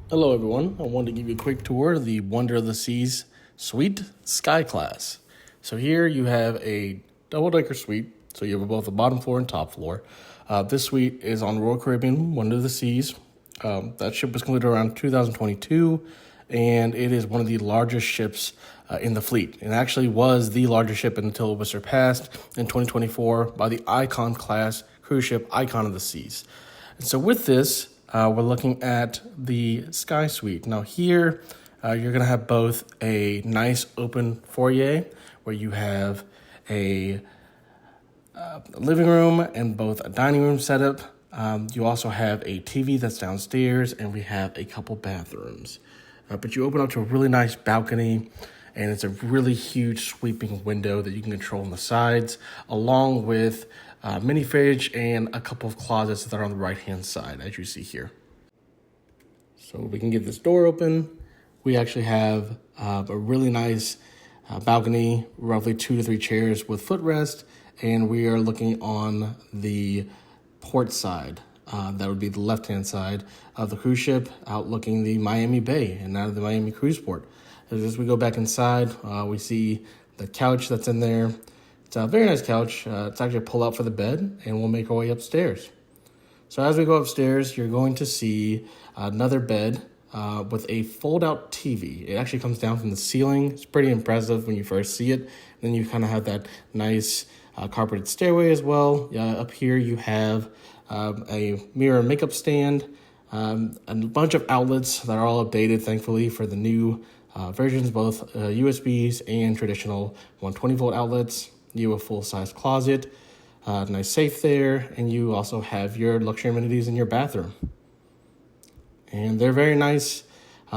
Hello everyone, I wanted to give you a quick tour of the Wonder of the Seas Suite Sky Class. So here you have a double-decker suite, so you have both the bottom floor and top floor. This suite is on Royal Caribbean Wonder of the Seas. That ship was completed around 2022, and it is one of the largest ships in the fleet. It actually was the largest ship until it was surpassed in 2024 by the Icon class cruise ship Icon of the Seas. And so with this, we're looking at the Sky Suite. Now here, you're going to have both a nice open foyer where you have a living room and both a dining room setup. You also have a TV that's downstairs, and we have a couple bathrooms. But you open up to a really nice balcony, and it's a really huge sweeping window that you can control on the sides, along with mini fridge and a couple of closets that are on the right-hand side, as you see here. So we can get this door open. We actually have a really nice balcony, roughly 2 to 3 chairs with footrest, and we are looking on the port side. That would be the left-hand side of the cruise ship, outlooking the Miami Bay and out of the Miami cruise port. As we go back inside, we see the couch that's in there. It's a very nice couch. It's actually a pull-out for the bed, and we'll make our way upstairs. So as we go upstairs, you're going to see another bed with a fold-out TV. It actually comes down from the ceiling. It's pretty impressive when you first see it. Then you kind of have that nice carpeted stairway as well. Up here you have a mirror makeup stand, a bunch of outlets that are all updated, thankfully, for the new versions, both USBs and traditional 120-volt outlets. You have a full-size closet, nice safe there, and you also have your luxury amenities in your bathroom. And they're very nice.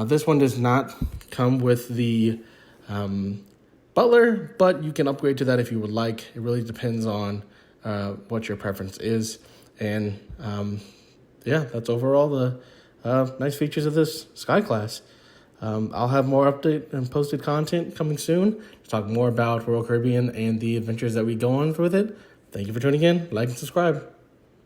This one does not come with the butler, but you can upgrade to that if you would like. It really depends on what your preference is. And yeah, that's overall the nice features of this Sky Class. I'll have more update and posted content coming soon to talk more about Royal Caribbean and the adventures that we go on with it. Thank you for tuning in. Like and subscribe.